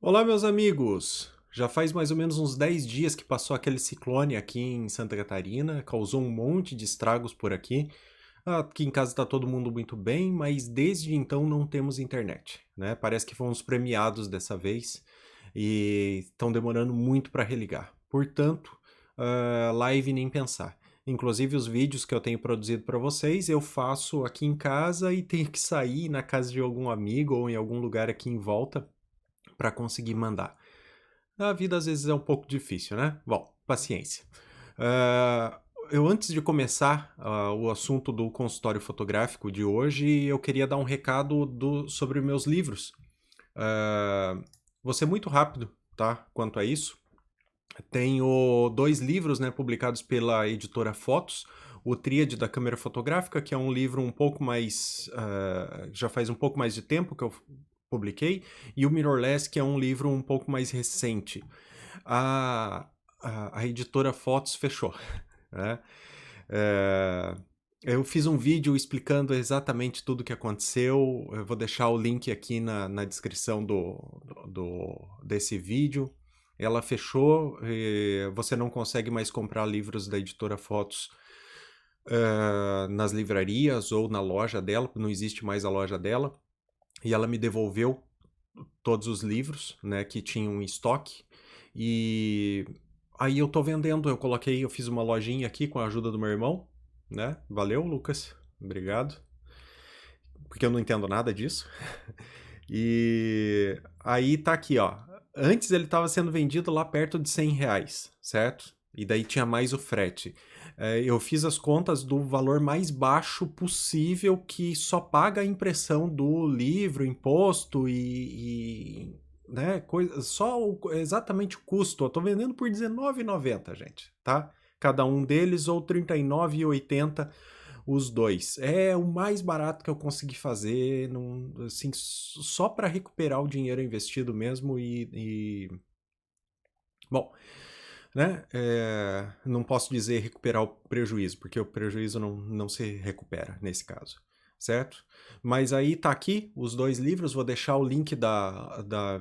Olá, meus amigos! Já faz mais ou menos uns 10 dias que passou aquele ciclone aqui em Santa Catarina, causou um monte de estragos por aqui. Aqui em casa está todo mundo muito bem, mas desde então não temos internet, né? Parece que fomos premiados dessa vez e estão demorando muito para religar. Portanto, live nem pensar. Inclusive os vídeos que eu tenho produzido para vocês, eu faço aqui em casa e tenho que sair na casa de algum amigo ou em algum lugar aqui em volta para conseguir mandar. A vida às vezes é um pouco difícil, né? Bom, paciência. Ah, eu antes de começar o assunto do consultório fotográfico de hoje, eu queria dar um recado sobre meus livros. Ah, vou ser muito rápido, tá? Quanto a isso. Tenho dois livros, né, publicados pela editora Fotos. O Tríade da Câmera Fotográfica, que é um livro um pouco mais... já faz um pouco mais de tempo que eu publiquei. E o Mirrorless, que é um livro um pouco mais recente. A, a editora Fotos fechou, né? É, eu fiz um vídeo explicando exatamente tudo o que aconteceu. Eu vou deixar o link aqui na descrição desse vídeo. Ela fechou, você não consegue mais comprar livros da editora Fotos nas livrarias ou na loja dela, não existe mais a loja dela. E ela me devolveu todos os livros, né, que tinham em estoque. E aí eu tô vendendo, eu fiz uma lojinha aqui com a ajuda do meu irmão, né? Valeu, Lucas. Obrigado. Porque eu não entendo nada disso. E aí tá aqui, ó. Antes ele estava sendo vendido lá perto de R$ 100, certo? E daí tinha mais o frete. Eu fiz as contas do valor mais baixo possível que só paga a impressão do livro, imposto né, exatamente o custo. Eu tô vendendo por R$ 19,90, gente, tá? Cada um deles ou R$ 39,80 os dois. É o mais barato que eu consegui fazer, assim, só para recuperar o dinheiro investido mesmo bom, né? Não posso dizer recuperar o prejuízo, porque o prejuízo não se recupera nesse caso, certo? Mas aí tá aqui os dois livros, vou deixar o link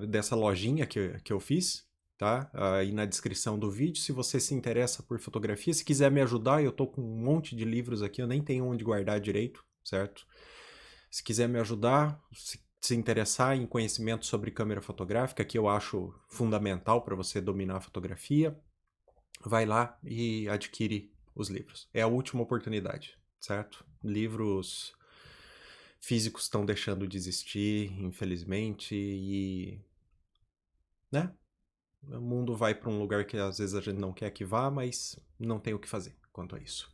dessa lojinha que eu fiz, tá? Aí na descrição do vídeo, se você se interessa por fotografia, se quiser me ajudar, eu tô com um monte de livros aqui, eu nem tenho onde guardar direito, certo? Se quiser me ajudar, se interessar em conhecimento sobre câmera fotográfica, que eu acho fundamental para você dominar a fotografia, vai lá e adquire os livros. É a última oportunidade, certo? Livros físicos estão deixando de existir, infelizmente, e, né? O mundo vai para um lugar que às vezes a gente não quer que vá, mas não tem o que fazer quanto a isso.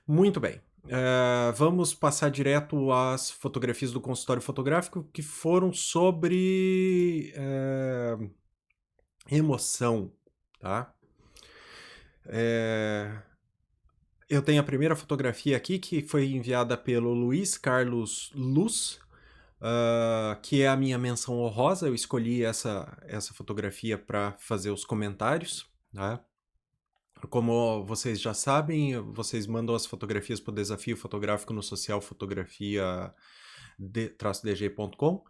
Muito bem. Vamos passar direto às fotografias do consultório fotográfico que foram sobre emoção, tá? Eu tenho a primeira fotografia aqui que foi enviada pelo Luiz Carlos Luz, que é a minha menção honrosa. Eu escolhi essa fotografia para fazer os comentários, tá? Como vocês já sabem, vocês mandam as fotografias para o desafio fotográfico no social fotografia-dg.com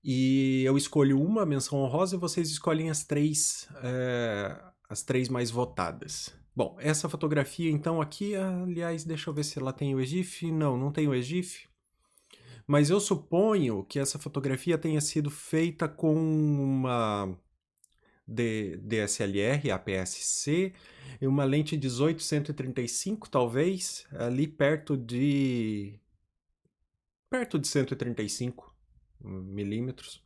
e eu escolho uma menção honrosa e vocês escolhem as três mais votadas. Bom, essa fotografia então aqui, aliás, deixa eu ver se ela tem o EGIF. Não tem o EGIF. Mas eu suponho que essa fotografia tenha sido feita com uma DSLR, APS-C, e uma lente 18-135, talvez, ali perto de 135 milímetros,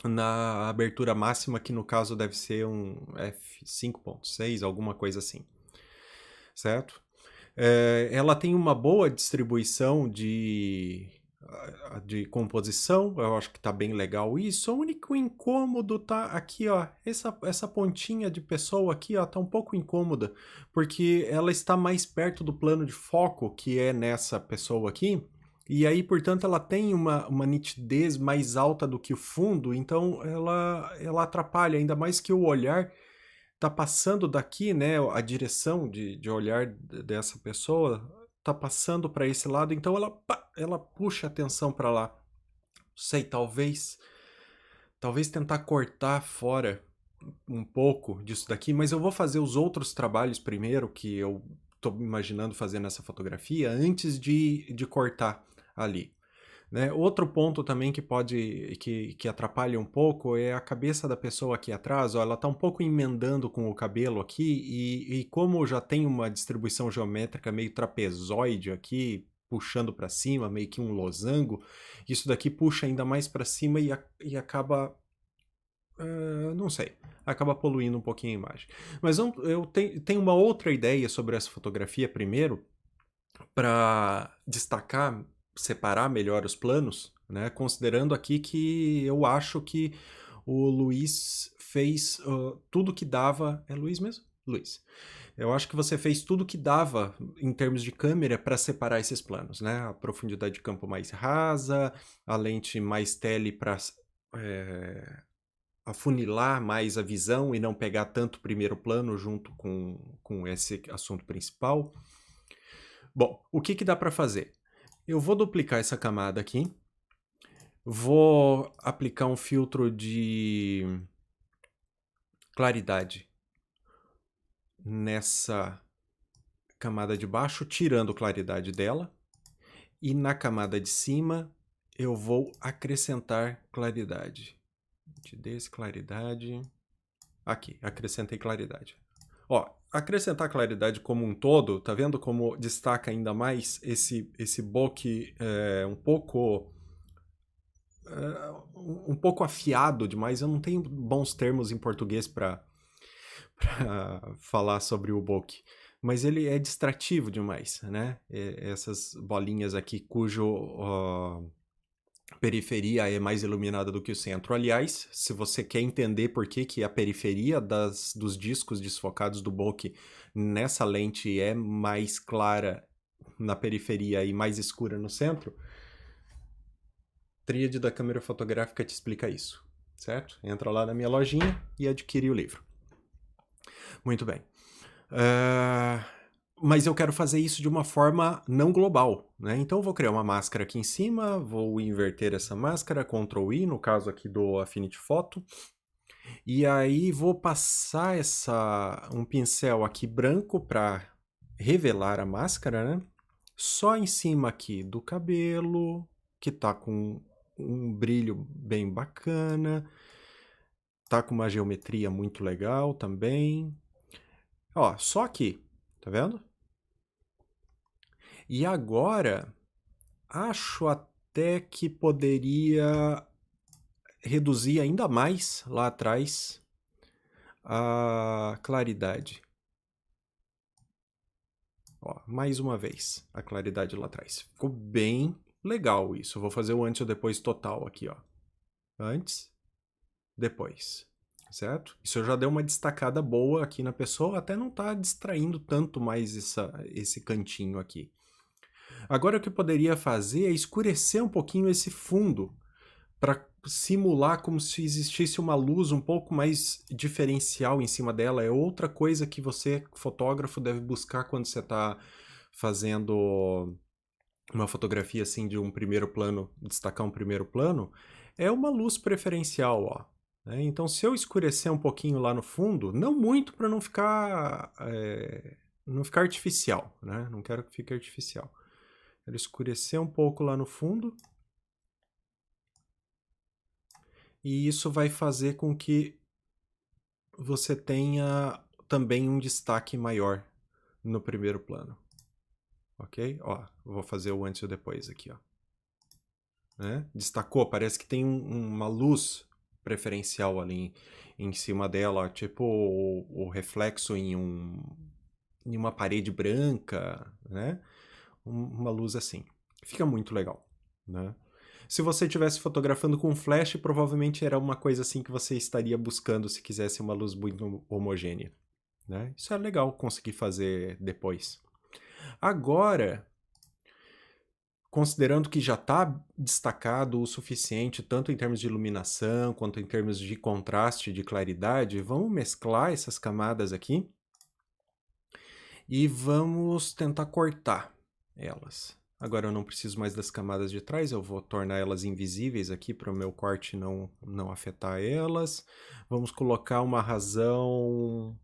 na abertura máxima, que no caso deve ser um f5.6, alguma coisa assim, certo? Ela tem uma boa distribuição de composição, eu acho que tá bem legal isso. O único incômodo tá aqui, ó, essa pontinha de pessoa aqui, ó, tá um pouco incômoda, porque ela está mais perto do plano de foco, que é nessa pessoa aqui, e aí, portanto, ela tem uma nitidez mais alta do que o fundo, então ela atrapalha, ainda mais que o olhar tá passando daqui, né, a direção de olhar dessa pessoa tá passando para esse lado, então ela puxa a atenção para lá. Sei, talvez tentar cortar fora um pouco disso daqui, mas eu vou fazer os outros trabalhos primeiro que eu tô imaginando fazer nessa fotografia antes de cortar ali. Né? Outro ponto também que pode que atrapalha um pouco é a cabeça da pessoa aqui atrás, ó, ela está um pouco emendando com o cabelo aqui e como já tem uma distribuição geométrica meio trapezoide aqui, puxando para cima, meio que um losango, isso daqui puxa ainda mais para cima e acaba, não sei, acaba poluindo um pouquinho a imagem. Mas eu tenho uma outra ideia sobre essa fotografia primeiro, para destacar, separar melhor os planos, né? Considerando aqui que eu acho que o Luiz fez tudo que dava. É Luiz mesmo? Luiz. Eu acho que você fez tudo que dava em termos de câmera para separar esses planos, né? A profundidade de campo mais rasa, a lente mais tele para afunilar mais a visão e não pegar tanto o primeiro plano junto com esse assunto principal. Bom, o que dá para fazer? Eu vou duplicar essa camada aqui, vou aplicar um filtro de claridade nessa camada de baixo, tirando claridade dela, e na camada de cima eu vou acrescentar claridade. Claridade. Aqui, acrescentei claridade. Ó, acrescentar claridade como um todo, tá vendo como destaca ainda mais esse bokeh um pouco afiado demais. Eu não tenho bons termos em português para falar sobre o bokeh, mas ele é distrativo demais, né? Essas bolinhas aqui cujo periferia é mais iluminada do que o centro. Aliás, se você quer entender por que a periferia dos discos desfocados do bokeh nessa lente é mais clara na periferia e mais escura no centro, Tríade da câmera fotográfica te explica isso, certo? Entra lá na minha lojinha e adquire o livro. Muito bem. Mas eu quero fazer isso de uma forma não global, né? Então eu vou criar uma máscara aqui em cima, vou inverter essa máscara, Ctrl I, no caso aqui do Affinity Photo, e aí vou passar um pincel aqui branco para revelar a máscara, né? Só em cima aqui do cabelo, que tá com um brilho bem bacana, tá com uma geometria muito legal também. Ó, só aqui, tá vendo? E agora, acho até que poderia reduzir ainda mais lá atrás a claridade. Ó, mais uma vez, a claridade lá atrás. Ficou bem legal isso. Vou fazer o antes e o depois total aqui, ó. Antes, depois. Certo? Isso já deu uma destacada boa aqui na pessoa, até não tá distraindo tanto mais esse cantinho aqui. Agora o que eu poderia fazer é escurecer um pouquinho esse fundo para simular como se existisse uma luz um pouco mais diferencial em cima dela. É outra coisa que você, fotógrafo, deve buscar quando você está fazendo uma fotografia assim de um primeiro plano, destacar um primeiro plano, é uma luz preferencial, ó. Então, se eu escurecer um pouquinho lá no fundo, não muito para não ficar artificial, né? Não quero que fique artificial. Quero escurecer um pouco lá no fundo. E isso vai fazer com que você tenha também um destaque maior no primeiro plano. Ok? Ó, vou fazer o antes e o depois aqui, ó. Né? Destacou, parece que tem uma luz preferencial ali em cima dela, ó, tipo o reflexo em uma parede branca, né? Uma luz assim. Fica muito legal, né? Se você estivesse fotografando com flash, provavelmente era uma coisa assim que você estaria buscando se quisesse uma luz muito homogênea, né? Isso é legal conseguir fazer depois. Agora, considerando que já está destacado o suficiente, tanto em termos de iluminação, quanto em termos de contraste, de claridade, vamos mesclar essas camadas aqui e vamos tentar cortar elas. Agora eu não preciso mais das camadas de trás, eu vou tornar elas invisíveis aqui para o meu corte não afetar elas. Vamos colocar uma razão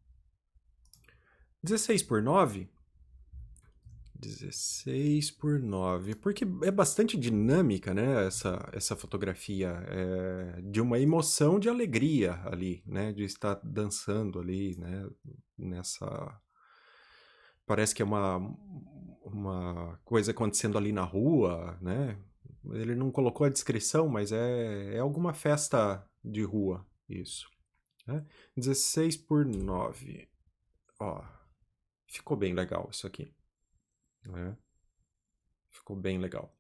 16:9. 16:9, porque é bastante dinâmica, né, essa fotografia, de uma emoção de alegria ali, né, de estar dançando ali, né, nessa... Parece que é uma coisa acontecendo ali na rua, né? Ele não colocou a descrição, mas é alguma festa de rua, isso. Né? 16:9. Ó, ficou bem legal isso aqui. Né? Ficou bem legal.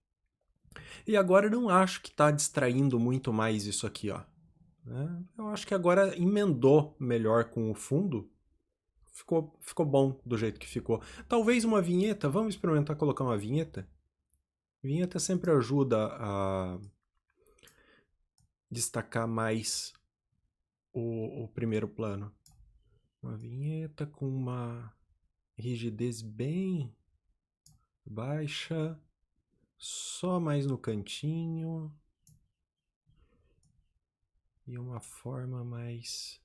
E agora eu não acho que está distraindo muito mais isso aqui, ó. Né? Eu acho que agora emendou melhor com o fundo. Ficou bom do jeito que ficou. Talvez uma vinheta, vamos experimentar colocar uma vinheta? Vinheta sempre ajuda a destacar mais o primeiro plano. Uma vinheta com uma rigidez bem baixa, só mais no cantinho e uma forma mais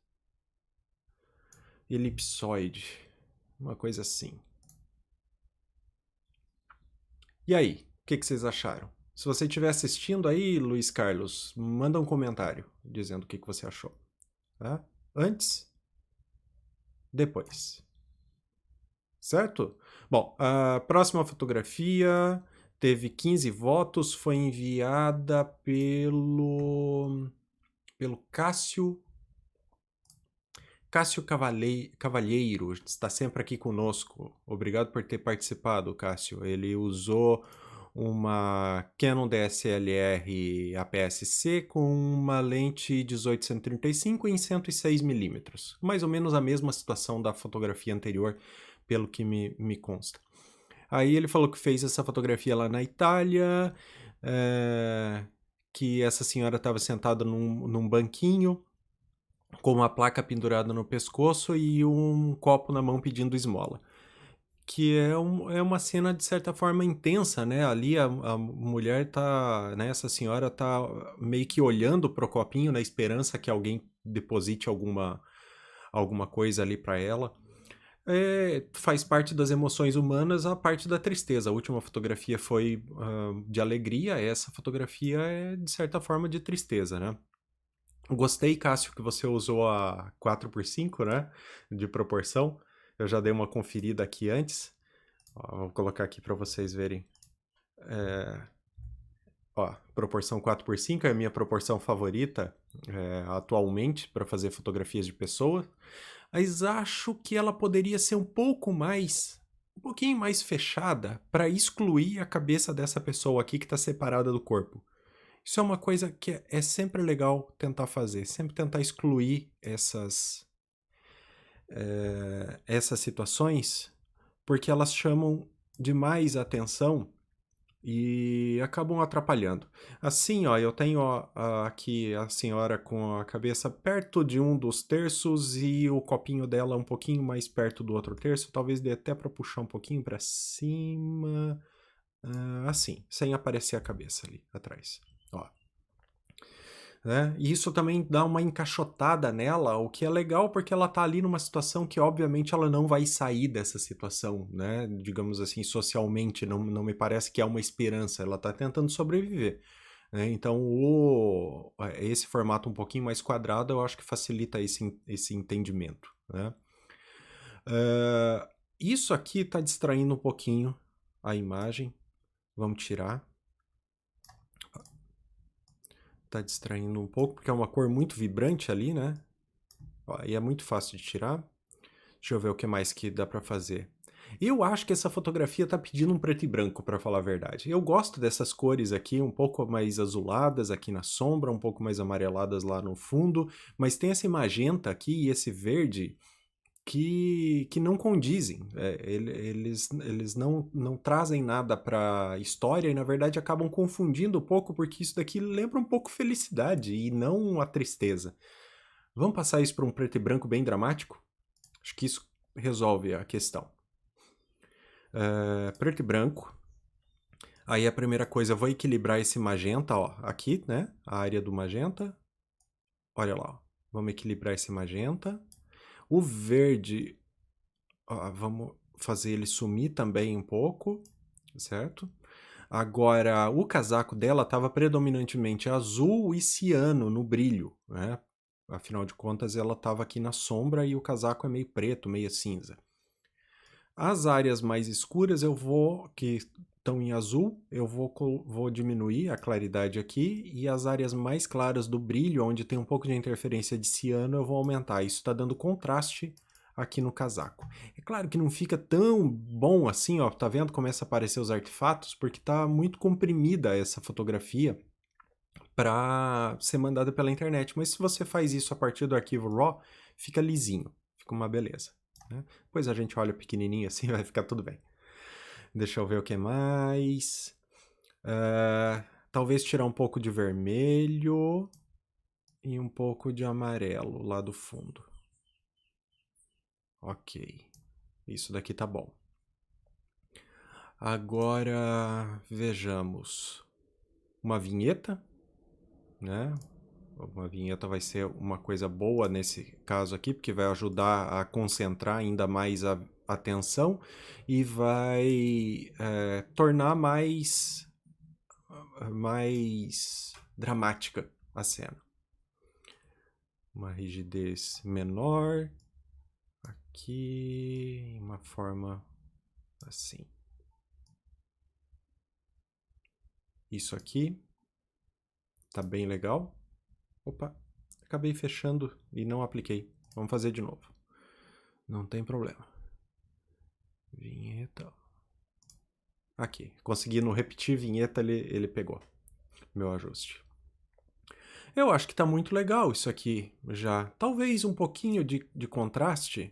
elipsoide, uma coisa assim. E aí, o que vocês acharam? Se você estiver assistindo aí, Luiz Carlos, manda um comentário dizendo o que você achou. Tá? Antes, depois. Certo? Bom, a próxima fotografia teve 15 votos, foi enviada pelo Cássio Cavalheiro, está sempre aqui conosco. Obrigado por ter participado, Cássio. Ele usou uma Canon DSLR APS-C com uma lente 18-135 em 106 mm. Mais ou menos a mesma situação da fotografia anterior, pelo que me consta. Aí ele falou que fez essa fotografia lá na Itália, que essa senhora estava sentada num banquinho, com uma placa pendurada no pescoço e um copo na mão pedindo esmola. Que é uma cena, de certa forma, intensa, né? Ali a mulher tá, né? Essa senhora tá meio que olhando pro copinho na esperança que alguém deposite alguma coisa ali para ela. Faz parte das emoções humanas a parte da tristeza. A última fotografia foi de alegria, essa fotografia é, de certa forma, de tristeza, né? Gostei, Cássio, que você usou a 4:5, né? De proporção. Eu já dei uma conferida aqui antes. Ó, vou colocar aqui para vocês verem. Ó, proporção 4:5 é a minha proporção favorita atualmente para fazer fotografias de pessoa. Mas acho que ela poderia ser um pouquinho mais fechada para excluir a cabeça dessa pessoa aqui que está separada do corpo. Isso é uma coisa que é sempre legal tentar fazer, sempre tentar excluir essas situações, porque elas chamam demais a atenção e acabam atrapalhando. Assim, ó, eu tenho aqui a senhora com a cabeça perto de um dos terços e o copinho dela um pouquinho mais perto do outro terço, talvez dê até para puxar um pouquinho para cima, assim, sem aparecer a cabeça ali atrás. Ó. Né? E isso também dá uma encaixotada nela, o que é legal porque ela tá ali numa situação que obviamente ela não vai sair dessa situação, né? Digamos assim, socialmente, não me parece que é uma esperança, ela tá tentando sobreviver. Né? Então esse formato um pouquinho mais quadrado eu acho que facilita esse entendimento. Né? Isso aqui tá distraindo um pouquinho a imagem, vamos tirar. Tá distraindo um pouco, porque é uma cor muito vibrante ali, né? Ó, e é muito fácil de tirar. Deixa eu ver o que mais que dá pra fazer. Eu acho que essa fotografia tá pedindo um preto e branco, pra falar a verdade. Eu gosto dessas cores aqui, um pouco mais azuladas aqui na sombra, um pouco mais amareladas lá no fundo, mas tem esse magenta aqui e esse verde que não condizem. Eles não trazem nada para a história e, na verdade, acabam confundindo um pouco, porque isso daqui lembra um pouco felicidade e não a tristeza. Vamos passar isso para um preto e branco bem dramático? Acho que isso resolve a questão. Preto e branco. Aí a primeira coisa, eu vou equilibrar esse magenta, ó, aqui, né? A área do magenta. Olha lá, ó. Vamos equilibrar esse magenta. O verde, ó, vamos fazer ele sumir também um pouco, certo? Agora, o casaco dela estava predominantemente azul e ciano no brilho, né? Afinal de contas, ela estava aqui na sombra e o casaco é meio preto, meio cinza. As áreas mais escuras que estão em azul, vou diminuir a claridade aqui, e as áreas mais claras do brilho, onde tem um pouco de interferência de ciano, eu vou aumentar. Isso está dando contraste aqui no casaco. É claro que não fica tão bom assim, ó, tá vendo? Começa a aparecer os artefatos, porque tá muito comprimida essa fotografia para ser mandada pela internet. Mas se você faz isso a partir do arquivo RAW, fica lisinho, fica uma beleza. Né? Depois a gente olha pequenininho assim, vai ficar tudo bem. Deixa eu ver o que mais. Talvez tirar um pouco de vermelho e um pouco de amarelo lá do fundo. Ok, isso daqui tá bom. Agora vejamos uma vinheta, né? Uma vinheta vai ser uma coisa boa nesse caso aqui, porque vai ajudar a concentrar ainda mais a atenção e vai tornar mais dramática a cena. Uma rigidez menor, aqui, uma forma assim. Isso aqui tá bem legal. Opa, acabei fechando e não apliquei. Vamos fazer de novo. Não tem problema. Vinheta. Aqui, conseguindo repetir vinheta, ele pegou meu ajuste. Eu acho que tá muito legal isso aqui já. Talvez um pouquinho de contraste.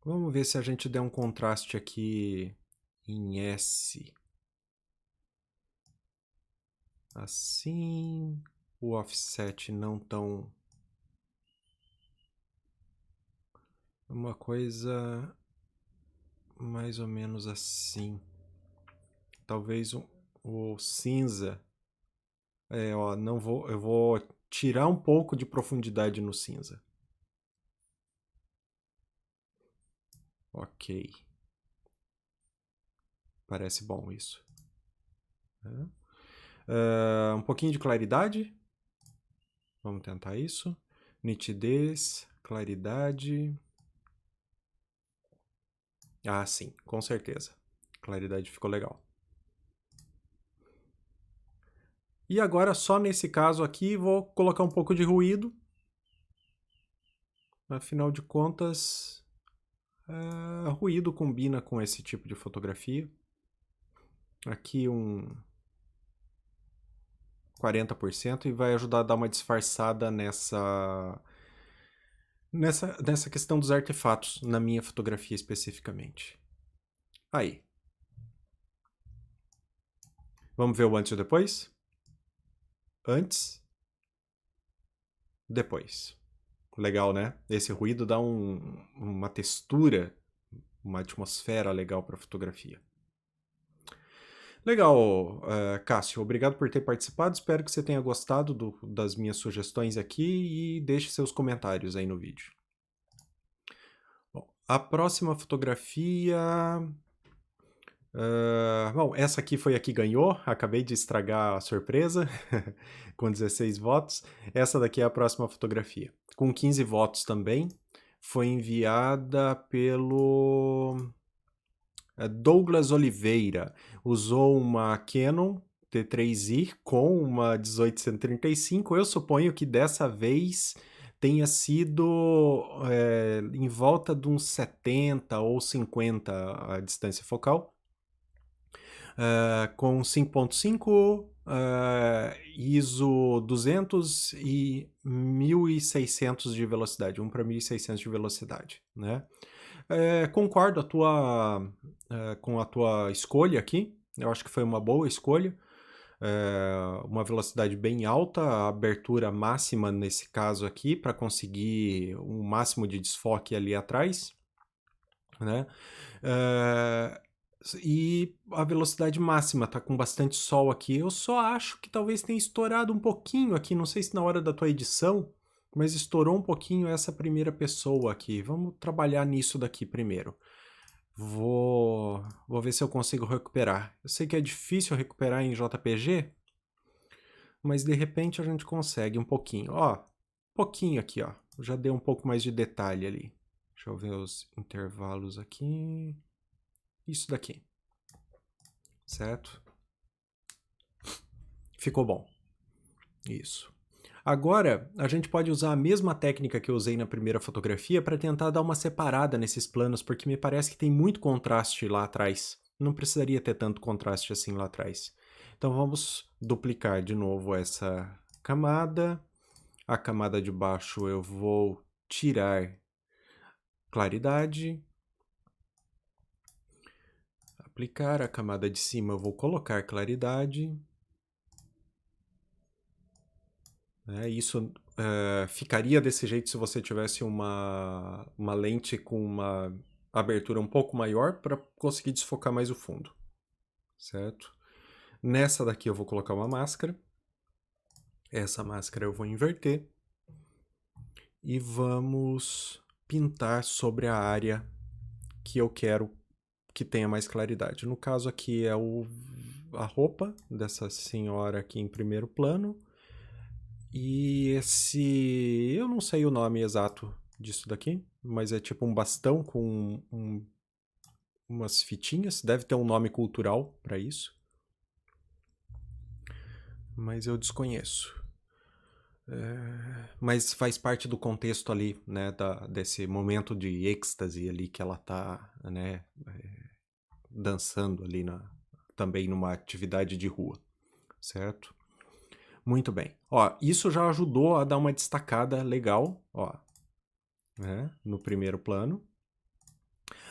Vamos ver se a gente der um contraste aqui em S. Assim. O offset não tão... Uma coisa mais ou menos assim. Talvez o cinza. Ó, não vou, eu vou tirar um pouco de profundidade no cinza. Ok. Parece bom isso. Um pouquinho de claridade. Vamos tentar isso. Nitidez, claridade. Ah, sim, com certeza. Claridade ficou legal. E agora, só nesse caso aqui, vou colocar um pouco de ruído. Afinal de contas, ruído combina com esse tipo de fotografia. Aqui um 40% e vai ajudar a dar uma disfarçada nessa questão dos artefatos, na minha fotografia especificamente. Aí. Vamos ver o antes e o depois? Antes, depois. Legal, né? Esse ruído dá uma textura, uma atmosfera legal para a fotografia. Legal, Cássio. Obrigado por ter participado. Espero que você tenha gostado das minhas sugestões aqui e deixe seus comentários aí no vídeo. Bom, a próxima fotografia... bom, essa aqui foi a que ganhou. Acabei de estragar a surpresa com 16 votos. Essa daqui é a próxima fotografia. Com 15 votos também. Foi enviada pelo Douglas Oliveira. Usou uma Canon T3i com uma 1835. Eu suponho que dessa vez tenha sido em volta de uns 70 ou 50 a distância focal. Com 5.5, ISO 200 e 1600 de velocidade, 1 para 1600 de velocidade, né? Concordo com a tua escolha aqui, eu acho que foi uma boa escolha, uma velocidade bem alta, a abertura máxima nesse caso aqui, para conseguir um máximo de desfoque ali atrás, né? E a velocidade máxima tá com bastante sol aqui. Eu só acho que talvez tenha estourado um pouquinho aqui. Não sei se na hora da tua edição, mas estourou um pouquinho essa primeira pessoa aqui. Vamos trabalhar nisso daqui primeiro. Vou ver se eu consigo recuperar. Eu sei que é difícil recuperar em JPG, mas de repente a gente consegue um pouquinho. Ó, pouquinho aqui, ó. Já deu um pouco mais de detalhe ali. Deixa eu ver os intervalos aqui. Isso daqui. Certo? Ficou bom. Isso. Agora, a gente pode usar a mesma técnica que eu usei na primeira fotografia para tentar dar uma separada nesses planos, porque me parece que tem muito contraste lá atrás. Não precisaria ter tanto contraste assim lá atrás. Então vamos duplicar de novo essa camada. A camada de baixo eu vou tirar claridade. Aplicar. A camada de cima eu vou colocar claridade. Isso ficaria desse jeito se você tivesse uma lente com uma abertura um pouco maior para conseguir desfocar mais o fundo, certo? Nessa daqui eu vou colocar uma máscara. Essa máscara eu vou inverter. E vamos pintar sobre a área que eu quero que tenha mais claridade. No caso aqui é a roupa dessa senhora aqui em primeiro plano. E esse... eu não sei o nome exato disso daqui, mas é tipo um bastão com umas fitinhas. Deve ter um nome cultural para isso, mas eu desconheço. Mas faz parte do contexto ali, né, desse momento de êxtase ali que ela tá, né, dançando ali também numa atividade de rua, certo? Muito bem. Ó, isso já ajudou a dar uma destacada legal, ó, né, no primeiro plano.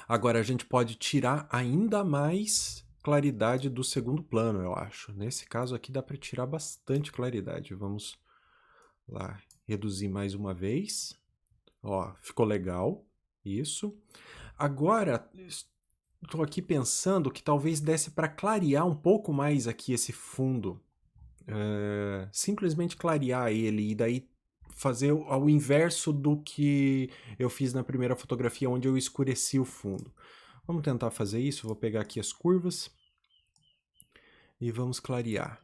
Agora a gente pode tirar ainda mais claridade do segundo plano, eu acho. Nesse caso aqui dá para tirar bastante claridade. Vamos lá, reduzir mais uma vez. Ó, ficou legal. Isso. Agora, estou aqui pensando que talvez desse para clarear um pouco mais aqui esse fundo. Simplesmente clarear ele e daí fazer ao inverso do que eu fiz na primeira fotografia, onde eu escureci o fundo. Vamos tentar fazer isso. Vou pegar aqui as curvas e vamos clarear.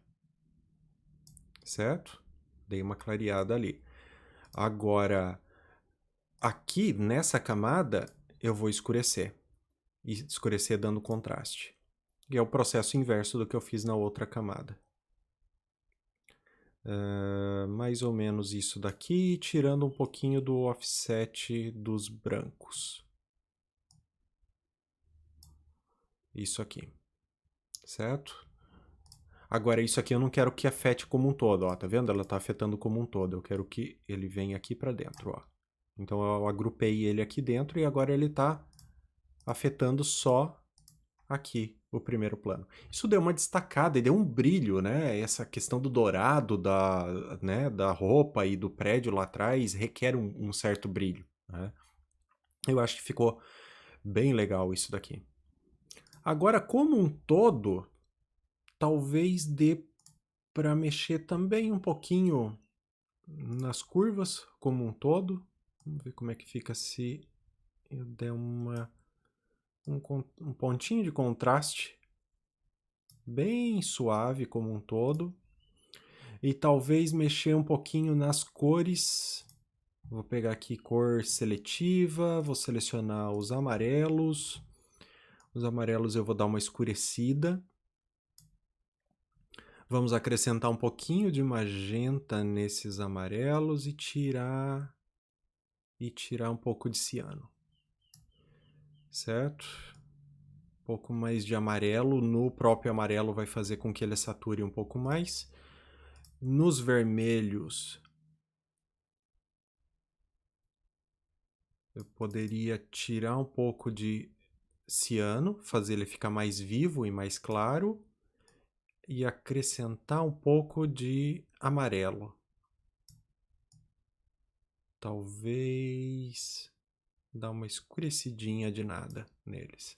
Certo? Dei uma clareada ali. Agora, aqui nessa camada, eu vou escurecer. E escurecer dando contraste. E é o processo inverso do que eu fiz na outra camada. Mais ou menos isso daqui, tirando um pouquinho do offset dos brancos. Isso aqui. Certo? Agora, isso aqui eu não quero que afete como um todo, ó. Tá vendo? Ela tá afetando como um todo. Eu quero que ele venha aqui para dentro, ó. Então eu agrupei ele aqui dentro e agora ele tá afetando só aqui o primeiro plano. Isso deu uma destacada e deu um brilho, né? Essa questão do dourado né, da roupa e do prédio lá atrás requer um certo brilho, né? Eu acho que ficou bem legal isso daqui. Agora, como um todo, talvez dê para mexer também um pouquinho nas curvas como um todo. Vamos ver como é que fica se eu der um pontinho de contraste bem suave como um todo. E talvez mexer um pouquinho nas cores. Vou pegar aqui cor seletiva, vou selecionar os amarelos. Os amarelos eu vou dar uma escurecida. Vamos acrescentar um pouquinho de magenta nesses amarelos e tirar um pouco de ciano. Certo? Um pouco mais de amarelo no próprio amarelo vai fazer com que ele sature um pouco mais. Nos vermelhos, eu poderia tirar um pouco de ciano, fazer ele ficar mais vivo e mais claro, e acrescentar um pouco de amarelo. Talvez dar uma escurecidinha de nada neles.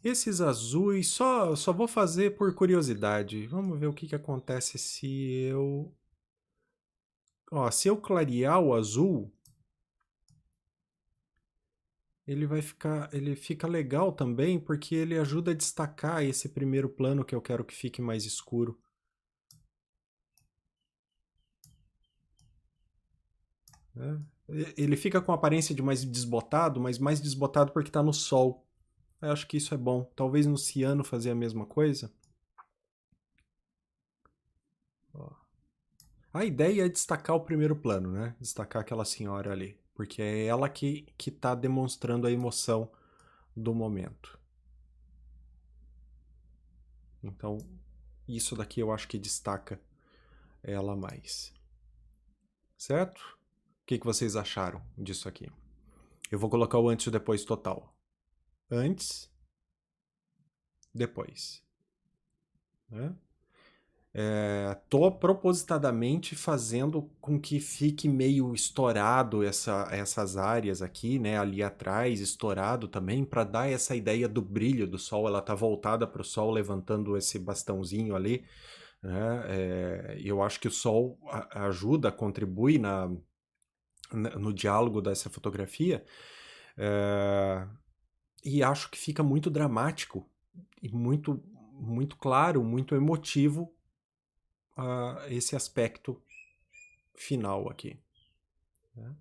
Esses azuis só vou fazer por curiosidade. Vamos ver o que acontece se eu... Ó, se eu clarear o azul, ele fica legal também, porque ele ajuda a destacar esse primeiro plano que eu quero que fique mais escuro. Né? Ele fica com a aparência de mais desbotado, mas mais desbotado porque está no sol. Eu acho que isso é bom. Talvez no ciano fazer a mesma coisa. Ó. A ideia é destacar o primeiro plano, né? Destacar aquela senhora ali. Porque é ela que está demonstrando a emoção do momento. Então, isso daqui eu acho que destaca ela mais. Certo? O que vocês acharam disso aqui? Eu vou colocar o antes e o depois total. Antes, depois. Né? Tô propositadamente fazendo com que fique meio estourado essas áreas aqui, né? Ali atrás, estourado também, para dar essa ideia do brilho do sol. Ela tá voltada para o sol, levantando esse bastãozinho ali. Né? Eu acho que o sol ajuda, contribui no diálogo dessa fotografia. E acho que fica muito dramático e muito claro, muito emotivo esse aspecto final aqui. Né?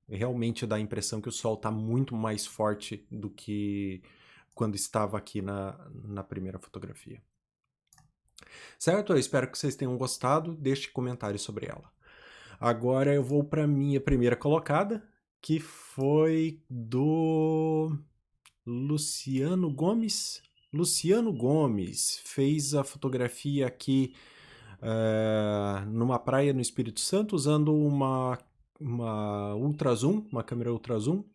Realmente dá a impressão que o sol está muito mais forte do que quando estava aqui na primeira fotografia. Certo? Eu espero que vocês tenham gostado. Deixe comentários sobre ela. Agora eu vou para minha primeira colocada, que foi do Luciano Gomes. Luciano Gomes fez a fotografia aqui numa praia no Espírito Santo, usando uma ultra zoom, uma câmera ultra zoom,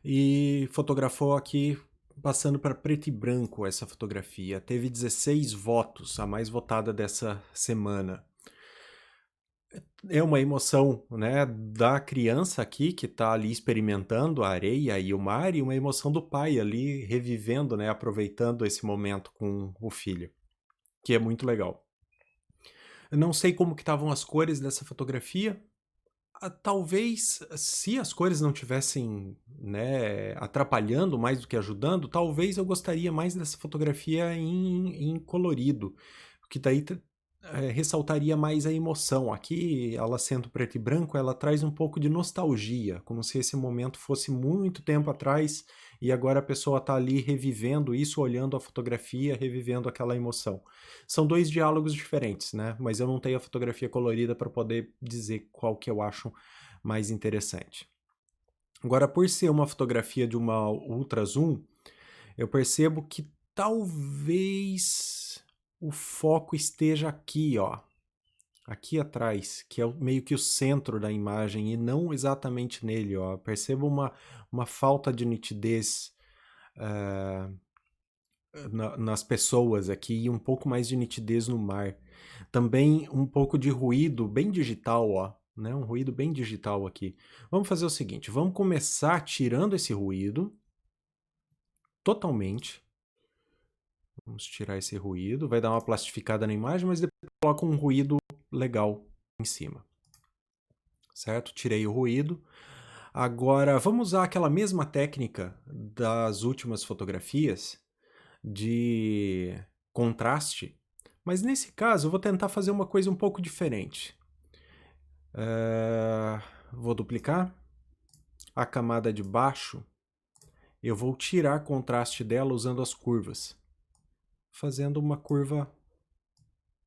e fotografou aqui passando para preto e branco essa fotografia. Teve 16 votos, a mais votada dessa semana. É uma emoção, né, da criança aqui que está ali experimentando a areia e o mar, e uma emoção do pai ali revivendo, né, aproveitando esse momento com o filho, que é muito legal. Eu não sei como que estavam as cores dessa fotografia. Talvez, se as cores não tivessem, né, atrapalhando mais do que ajudando, talvez eu gostaria mais dessa fotografia em colorido, porque daí ressaltaria mais a emoção. Aqui, ela sendo preto e branco, ela traz um pouco de nostalgia, como se esse momento fosse muito tempo atrás e agora a pessoa está ali revivendo isso, olhando a fotografia, revivendo aquela emoção. São dois diálogos diferentes, né? Mas eu não tenho a fotografia colorida para poder dizer qual que eu acho mais interessante. Agora, por ser uma fotografia de uma ultra zoom, eu percebo que talvez o foco esteja aqui, ó. Aqui atrás, que é meio que o centro da imagem e não exatamente nele, ó. Percebo uma falta de nitidez nas pessoas aqui e um pouco mais de nitidez no mar. Também um pouco de ruído bem digital, ó. Né? Um ruído bem digital aqui. Vamos fazer o seguinte, vamos começar tirando esse ruído totalmente. Vamos tirar esse ruído, vai dar uma plastificada na imagem, mas depois coloca um ruído legal em cima. Certo? Tirei o ruído. Agora, vamos usar aquela mesma técnica das últimas fotografias de contraste, mas nesse caso eu vou tentar fazer uma coisa um pouco diferente. Vou duplicar a camada de baixo, eu vou tirar contraste dela usando as curvas, fazendo uma curva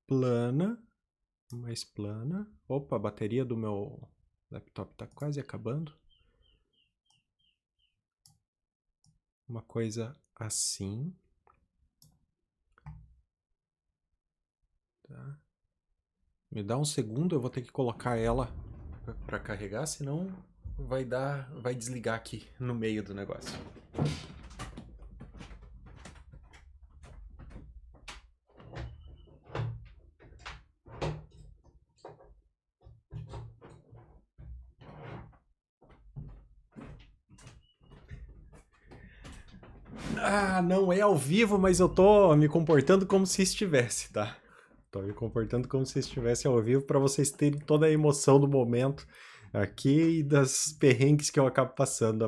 plana, mais plana. Opa, a bateria do meu laptop está quase acabando. Uma coisa assim. Tá. Me dá um segundo, eu vou ter que colocar ela para carregar, senão vai desligar aqui no meio do negócio. Ah, não é ao vivo, mas eu tô me comportando como se estivesse, tá? Tô me comportando como se estivesse ao vivo para vocês terem toda a emoção do momento aqui e das perrengues que eu acabo passando.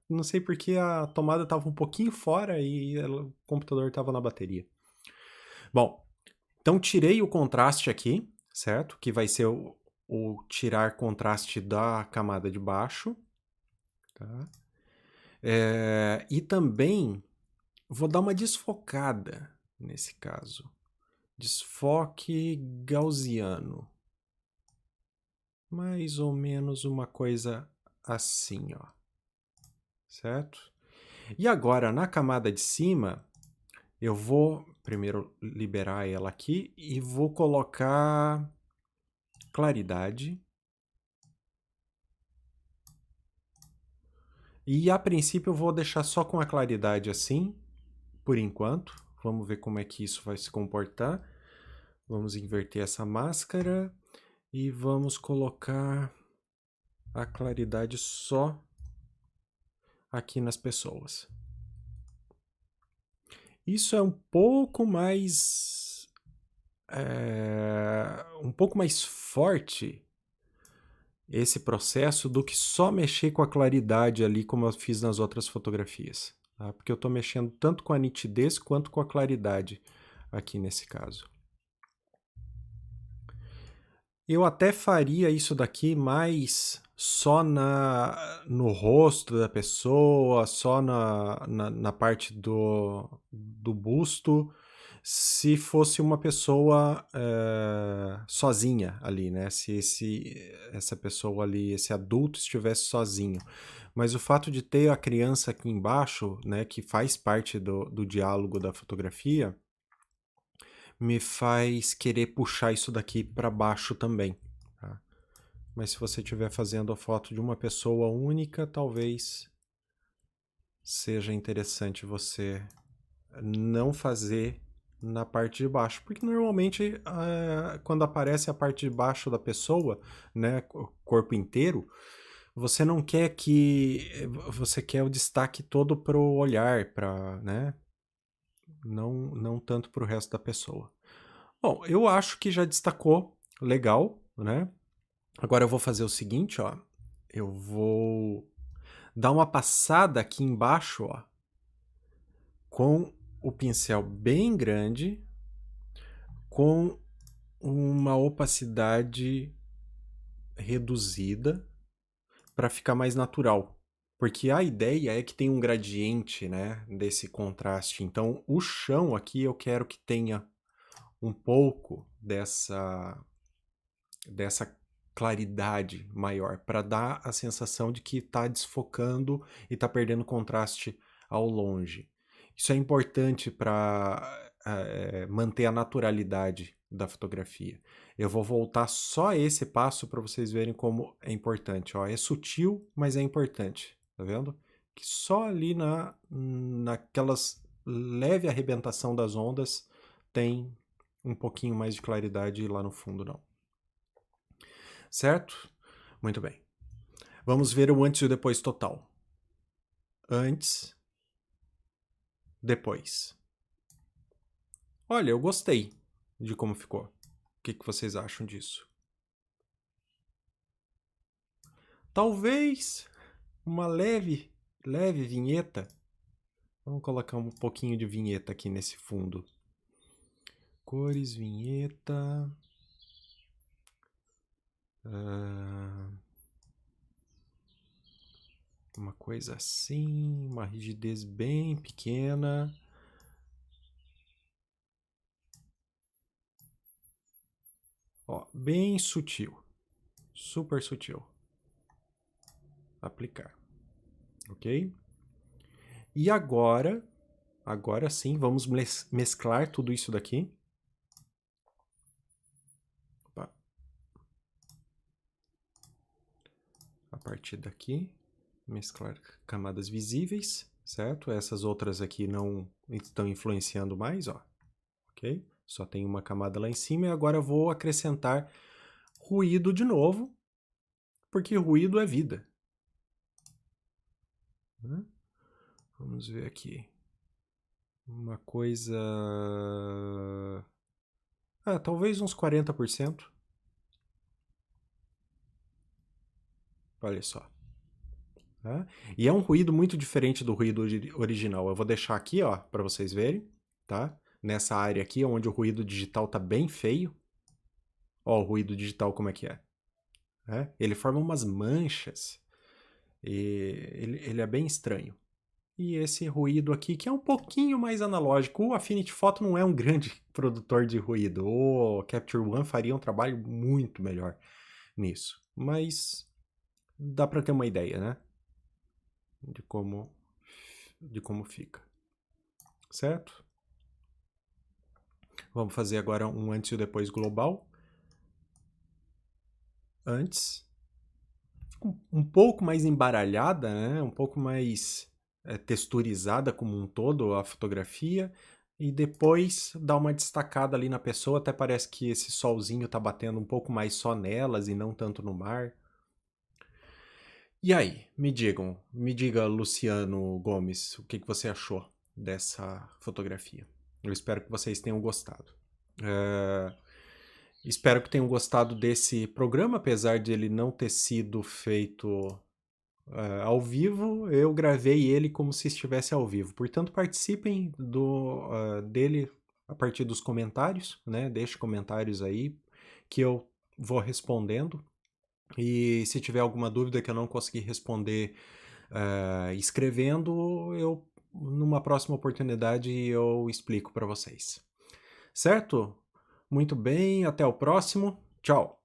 Não sei porque a tomada tava um pouquinho fora e o computador tava na bateria. Bom, então tirei o contraste aqui, certo? Que vai ser o tirar contraste da camada de baixo, tá? E também vou dar uma desfocada nesse caso. Desfoque gaussiano. Mais ou menos uma coisa assim, ó. Certo? E agora, na camada de cima, eu vou primeiro liberar ela aqui e vou colocar claridade. E a princípio eu vou deixar só com a claridade assim, por enquanto. Vamos ver como é que isso vai se comportar. Vamos inverter essa máscara e vamos colocar a claridade só aqui nas pessoas. Isso é um pouco mais forte esse processo do que só mexer com a claridade ali como eu fiz nas outras fotografias, tá? Porque eu estou mexendo tanto com a nitidez quanto com a claridade aqui nesse caso. Eu até faria isso daqui mais só no rosto da pessoa, só na parte do busto, se fosse uma pessoa sozinha ali, né? Se essa pessoa ali, esse adulto estivesse sozinho. Mas o fato de ter a criança aqui embaixo, né, que faz parte do diálogo da fotografia, me faz querer puxar isso daqui para baixo também. Tá? Mas se você estiver fazendo a foto de uma pessoa única, talvez seja interessante você não fazer na parte de baixo, porque normalmente quando aparece a parte de baixo da pessoa, né, corpo inteiro, você não quer você quer o destaque todo pro olhar, para, né, não tanto pro resto da pessoa. Bom, eu acho que já destacou legal, né? Agora eu vou fazer o seguinte, ó. Eu vou dar uma passada aqui embaixo, ó, com o pincel bem grande, com uma opacidade reduzida para ficar mais natural. Porque a ideia é que tem um gradiente, né, desse contraste. Então, o chão aqui eu quero que tenha um pouco dessa claridade maior, para dar a sensação de que está desfocando e está perdendo contraste ao longe. Isso é importante para manter a naturalidade da fotografia. Eu vou voltar só esse passo para vocês verem como é importante. Ó, é sutil, mas é importante. Tá vendo? Que só ali naquelas leve arrebentação das ondas tem um pouquinho mais de claridade, e lá no fundo não. Certo? Muito bem. Vamos ver o antes e o depois total. Antes, depois. Olha, eu gostei de como ficou. O que vocês acham disso? Talvez uma leve vinheta. Vamos colocar um pouquinho de vinheta aqui nesse fundo. Cores, vinheta. Uma coisa assim, uma rigidez bem pequena. Ó, bem sutil. Super sutil. Aplicar. Ok? E agora sim, vamos mesclar tudo isso daqui. Opa. A partir daqui, mesclar camadas visíveis, certo? Essas outras aqui não estão influenciando mais, ó. Ok? Só tem uma camada lá em cima e agora eu vou acrescentar ruído de novo, porque ruído é vida. Vamos ver aqui. Uma coisa... talvez uns 40%. Olha só. Tá? E é um ruído muito diferente do ruído original. Eu vou deixar aqui, ó, para vocês verem, tá? Nessa área aqui, onde o ruído digital tá bem feio. Ó, o ruído digital como é que é. Ele forma umas manchas. E ele é bem estranho. E esse ruído aqui, que é um pouquinho mais analógico. O Affinity Photo não é um grande produtor de ruído. O Capture One faria um trabalho muito melhor nisso. Mas dá para ter uma ideia, né? De como fica. Certo? Vamos fazer agora um antes e depois global. Antes. Um pouco mais embaralhada, né? Um pouco mais texturizada como um todo a fotografia. E depois dá uma destacada ali na pessoa, até parece que esse solzinho tá batendo um pouco mais só nelas e não tanto no mar. E aí, me diga, Luciano Gomes, o que você achou dessa fotografia? Eu espero que vocês tenham gostado. É, espero que tenham gostado desse programa, apesar de ele não ter sido feito ao vivo, eu gravei ele como se estivesse ao vivo. Portanto, participem dele a partir dos comentários, né? Deixe comentários aí que eu vou respondendo. E se tiver alguma dúvida que eu não conseguir responder escrevendo, eu numa próxima oportunidade eu explico para vocês. Certo? Muito bem, até o próximo. Tchau.